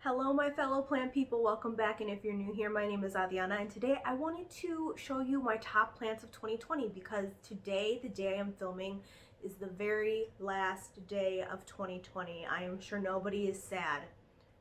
Hello my fellow plant people, welcome back, and if you're new here, my name is Adriana, and today I wanted to show you my top plants of 2020 because today, the day I am filming, is the very last day of 2020. I am sure nobody is sad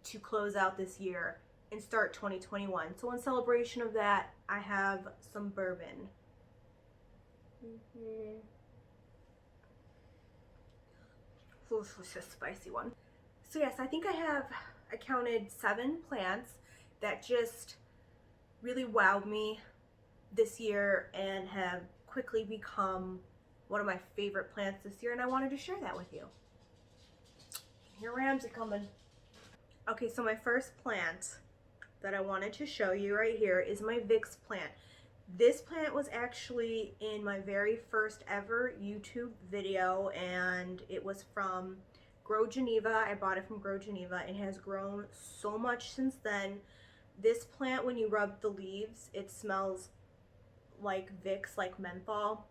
to close out this year and start 2021. So in celebration of that, I have some bourbon. Oof, it's a spicy one. So yes, I think I counted 7 plants that just really wowed me this year and have quickly become one of my favorite plants this year, and I wanted to share that with you. Here Ramsey coming. Okay, so my first plant that I wanted to show you right here is my Vicks plant. This plant was actually in my very first ever YouTube video, and it was from Grow Geneva. I bought it from Grow Geneva. It has grown so much since then. This plant, when you rub the leaves, it smells like Vicks, like menthol.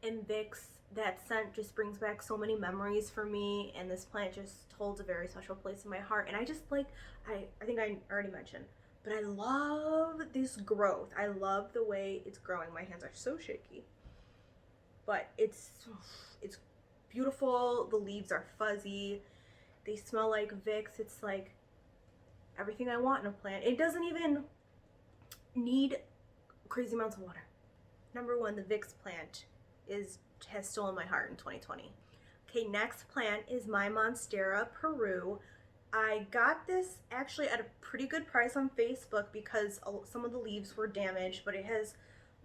And Vicks, that scent just brings back so many memories for me, and this plant just holds a very special place in my heart. And I just like, I think I already mentioned, but I love this growth. I love the way it's growing. My hands are so shaky. But it's beautiful. The leaves are fuzzy. They smell like Vicks. It's like everything I want in a plant. It doesn't even need crazy amounts of water. Number 1, the Vicks plant has stolen my heart in 2020. Okay, next plant is my Monstera Peru. I got this actually at a pretty good price on Facebook because some of the leaves were damaged, but it has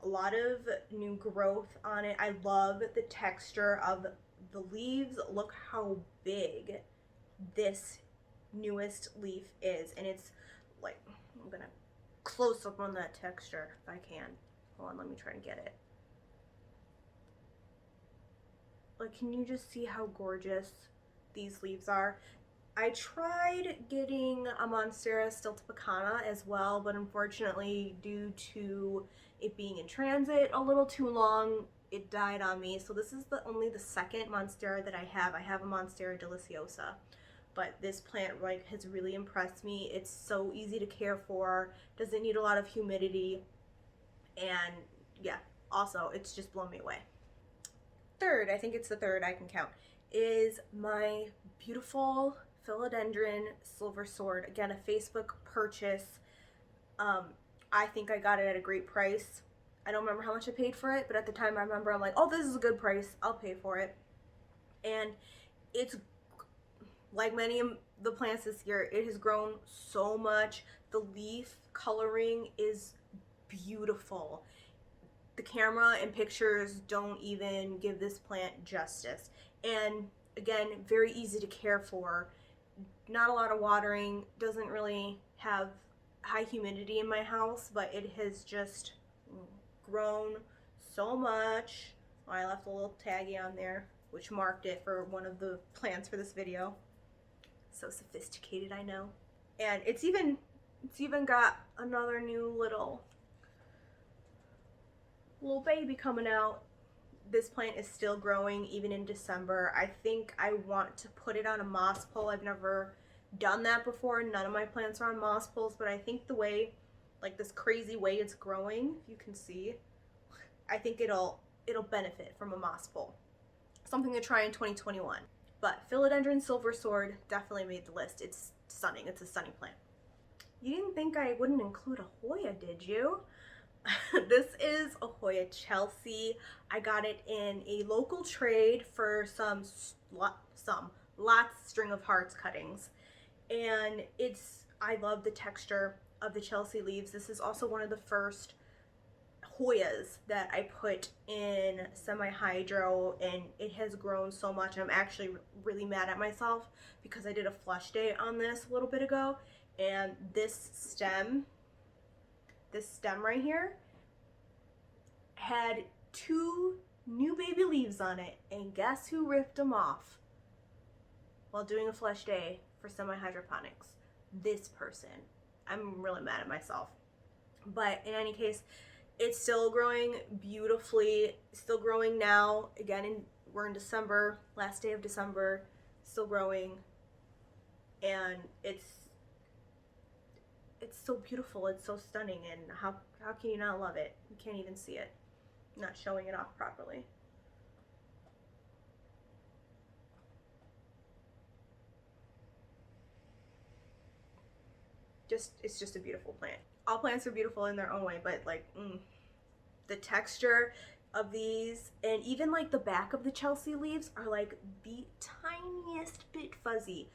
a lot of new growth on it. I love the texture of the leaves. Look how big this newest leaf is, and it's like, I'm gonna close up on that texture if I can. Hold on, let me try and get it. Like, can you just see how gorgeous these leaves are? I tried getting a Monstera Pubicalyx as well, but unfortunately, due to it being in transit a little too long, it died on me. So this is only the second Monstera that I have. I have a Monstera deliciosa, but this plant has really impressed me. It's so easy to care for, doesn't need a lot of humidity, and yeah, also it's just blown me away. Third, I think it's the third I can count, is my beautiful Philodendron Silver Sword. Again, a Facebook purchase. I think I got it at a great price. I don't remember how much I paid for it, but at the time I remember I'm like, oh, this is a good price, I'll pay for it. And it's like many of the plants this year, it has grown so much. The leaf coloring is beautiful. The camera and pictures don't even give this plant justice. And again, very easy to care for. Not a lot of watering, doesn't really have high humidity in my house, but it has just grown so much. Oh, I left a little taggy on there, which marked it for one of the plants for this video. So sophisticated, I know. And it's even got another new little baby coming out. This plant is still growing even in December. I think I want to put it on a moss pole. I've never done that before. None of my plants are on moss poles, but I think the way, like this crazy way it's growing, if you can see, I think it'll benefit from a moss pole. Something to try in 2021. But Philodendron Silver Sword definitely made the list. It's stunning. It's a stunning plant. You didn't think I wouldn't include a Hoya, did you? This is a Hoya Chelsea. I got it in a local trade for some lots string of hearts cuttings, and I love the texture of the Chelsea leaves. This is also one of the first Hoyas that I put in semi-hydro, and it has grown so much. I'm actually really mad at myself because I did a flush day on this a little bit ago, and this stem right here had 2 new baby leaves on it, and guess who ripped them off while doing a flush day for semi-hydroponics? This person. I'm really mad at myself. But in any case, it's still growing beautifully, still growing now. Again, we're in December, last day of December, still growing, and it's it's so beautiful, it's so stunning, and how can you not love it? You can't even see it. I'm not showing it off properly. It's just a beautiful plant. All plants are beautiful in their own way, but like the texture of these, and even like the back of the Chelsea leaves are like the tiniest bit fuzzy.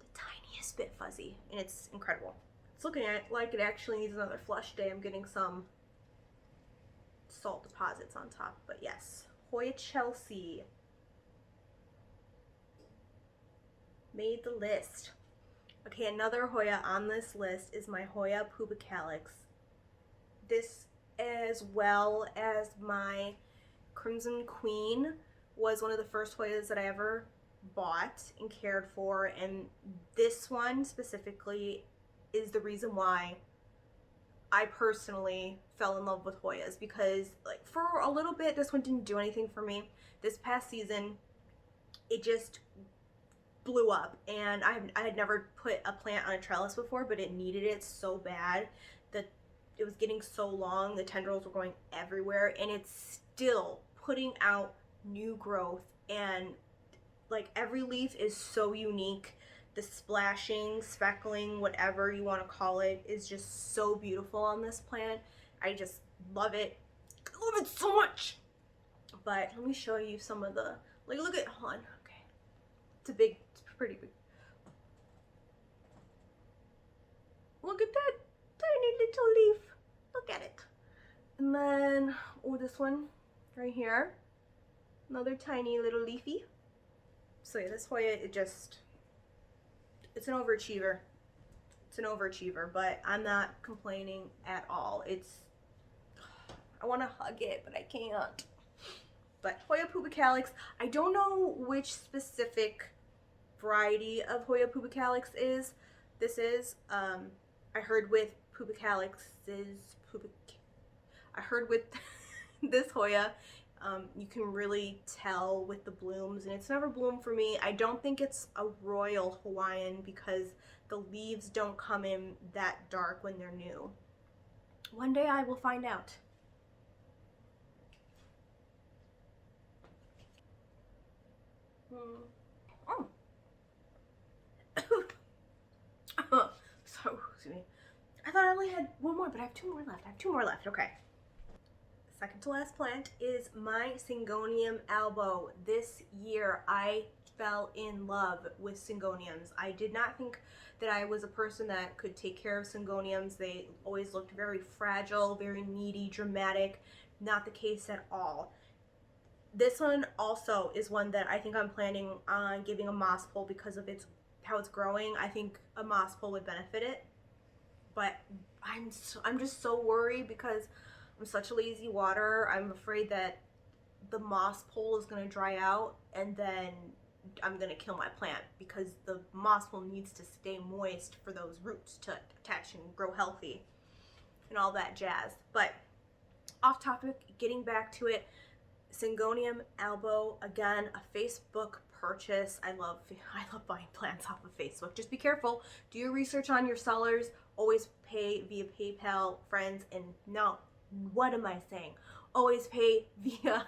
The tiniest bit fuzzy, and it's incredible. It's looking at like it actually needs another flush day. I'm getting some salt deposits on top, but yes, Hoya Chelsea made the list. Okay, another Hoya on this list is my Hoya Pubicalyx. This, as well as my Crimson Queen, was one of the first Hoyas that I ever bought and cared for, and this one specifically is the reason why I personally fell in love with Hoyas, because like for a little bit this one didn't do anything for me. This past season it just blew up, and I had never put a plant on a trellis before, but it needed it so bad that it was getting so long, the tendrils were going everywhere, and it's still putting out new growth, and like every leaf is so unique. The splashing, speckling, whatever you want to call it, is just so beautiful on this plant. I just love it. I love it so much. But let me show you some of the, like, look at, hold on, okay. It's pretty big. Look at that tiny little leaf. Look at it. And then, oh, this one right here. Another tiny little leafy. So yeah, this Hoya, it's an overachiever. It's an overachiever, but I'm not complaining at all. I want to hug it, but I can't. But Hoya Pubicalyx, I don't know which specific variety of Hoya Pubicalyx this is. I heard with I heard with this Hoya, you can really tell with the blooms, and it's never bloomed for me. I don't think it's a royal Hawaiian because the leaves don't come in that dark when they're new. One day I will find out. Oh. So, excuse me. I thought I only had one more, but I have two more left. Okay. Second to last plant is my Syngonium Albo. This year I fell in love with Syngoniums. I did not think that I was a person that could take care of Syngoniums. They always looked very fragile, very needy, dramatic. Not the case at all. This one also is one that I think I'm planning on giving a moss pull because of how it's growing. I think a moss pull would benefit it, but I'm just so worried because I'm such a lazy waterer. I'm afraid that the moss pole is going to dry out and then I'm going to kill my plant because the moss pole needs to stay moist for those roots to attach and grow healthy and all that jazz. But off topic, getting back to it, Syngonium Albo, again, a Facebook purchase. I love buying plants off of Facebook. Just be careful. Do your research on your sellers. Always pay via PayPal, friends, and no, what am I saying? Always pay via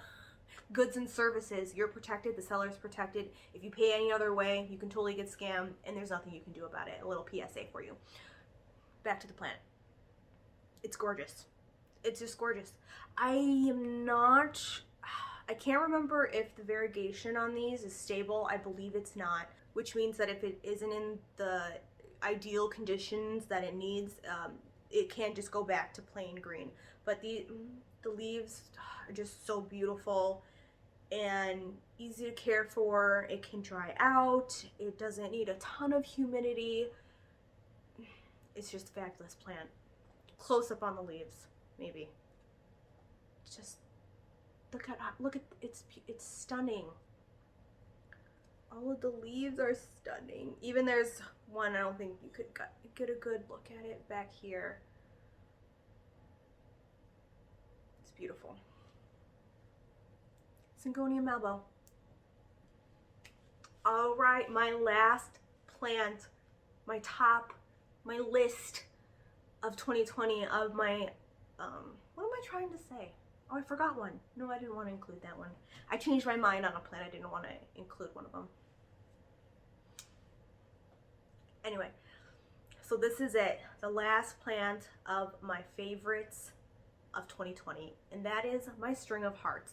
goods and services. You're protected, the seller's protected. If you pay any other way, you can totally get scammed, and there's nothing you can do about it. A little PSA for you. Back to the plant. It's gorgeous. It's just gorgeous. I can't remember if the variegation on these is stable. I believe it's not, which means that if it isn't in the ideal conditions that it needs, it can just go back to plain green. But the leaves are just so beautiful and easy to care for. It can dry out. It doesn't need a ton of humidity. It's just a fabulous plant. Close up on the leaves, maybe. Just look at it's stunning. All of the leaves are stunning. Even there's one, I don't think you could get a good look at it back here. It's beautiful. Syngonium Albo. All right, my last plant, my list of 2020 of my, what am I trying to say? Oh, I forgot one. No, I didn't want to include that one. I changed my mind on a plant. I didn't want to include one of them. Anyway, so this is it. The last plant of my favorites of 2020, and that is my string of hearts.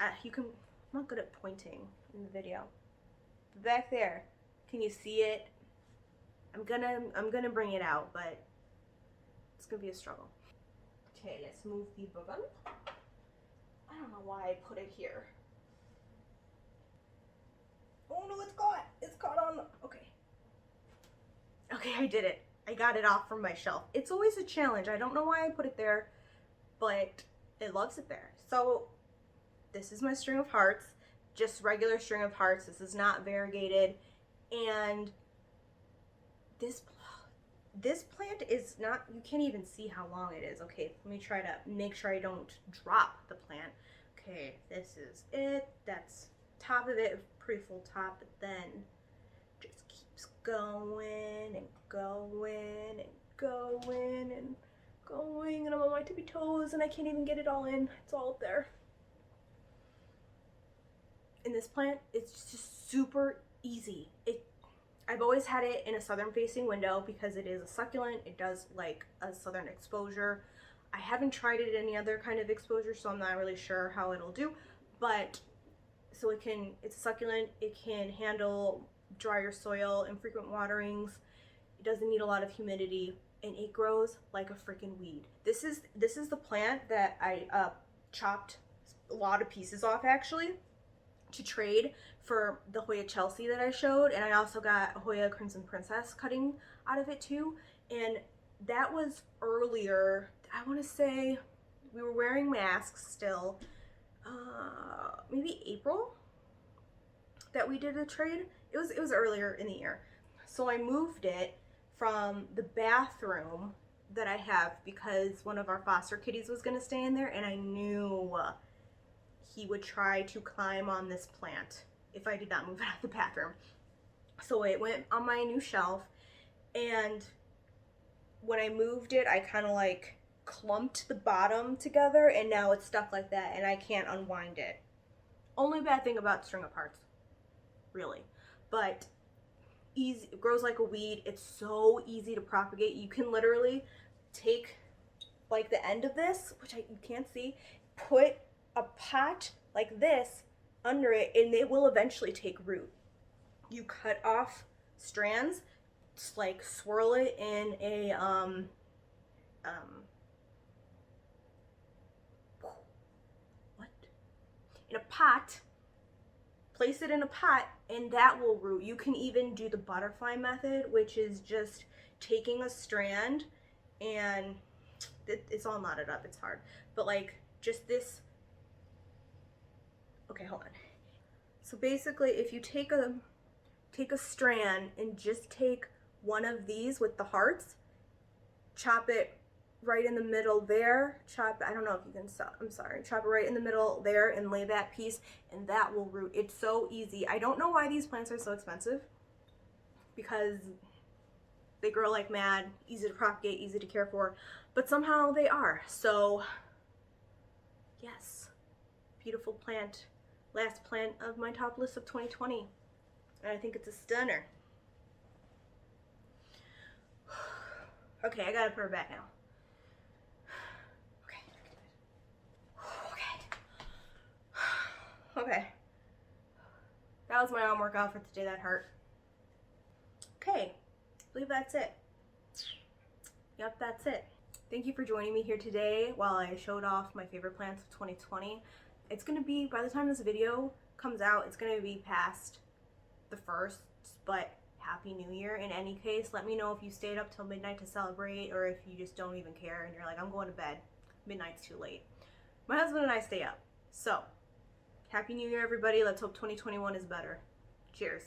I'm not good at pointing in the video. Back there, can you see it? I'm gonna bring it out, but it's gonna be a struggle. Okay, let's move the button. I don't know why I put it here. Oh no, it's caught on, okay. Okay, I did it. I got it off from my shelf. It's always a challenge. I don't know why I put it there, but it loves it there. So this is my string of hearts, just regular string of hearts. This is not variegated, and this plant is not, you can't even see how long it is. Okay, let me try to make sure I don't drop the plant. Okay, this is it. That's top of it, pretty full top, but then just keeps going and going and going and going, and I'm on my tippy toes and I can't even get it all in. It's all up there. In this plant, it's just super easy. I've always had it in a southern facing window because it is a succulent. It does like a southern exposure. I haven't tried it any other kind of exposure, so I'm not really sure how it'll do, but so it's a succulent. It can handle drier soil and frequent waterings. It doesn't need a lot of humidity, and it grows like a freaking weed. This is the plant that I chopped a lot of pieces off actually to trade for the Hoya Chelsea that I showed, and I also got a Hoya Crimson Princess cutting out of it too. And that was earlier, I want to say we were wearing masks still, maybe April that we did a trade. It was earlier in the year. So I moved it from the bathroom that I have because one of our foster kitties was going to stay in there, and I knew he would try to climb on this plant if I did not move it out of the bathroom. So it went on my new shelf, and when I moved it, I kind of like clumped the bottom together, and now it's stuck like that, and I can't unwind it. Only bad thing about string of hearts, really. But easy, it grows like a weed. It's so easy to propagate. You can literally take like the end of this, which you can't see, put a pot like this under it, and it will eventually take root. You cut off strands, just like swirl it in a in a pot, place it in a pot, and that will root. You can even do the butterfly method, which is just taking a strand, and it's all knotted up, it's hard, but like just this. Okay, hold on. So basically, if you take a strand and just take one of these with the hearts, chop it right in the middle there, I don't know if you can stop, I'm sorry, chop it right in the middle there and lay that piece, and that will root. It's so easy. I don't know why these plants are so expensive, because they grow like mad, easy to propagate, easy to care for, but somehow they are. So yes, beautiful plant. Last plant of my top list of 2020, and I think it's a stunner. Okay, I gotta put her back now. Okay. That was my arm workout for today. That hurt. Okay, I believe that's it. Yep, that's it. Thank you for joining me here today while I showed off my favorite plants of 2020. It's gonna be, by the time this video comes out, it's gonna be past the 1st, but Happy New Year in any case. Let me know if you stayed up till midnight to celebrate, or if you just don't even care and you're like, I'm going to bed. Midnight's too late. My husband and I stay up. So, Happy New Year, everybody. Let's hope 2021 is better. Cheers.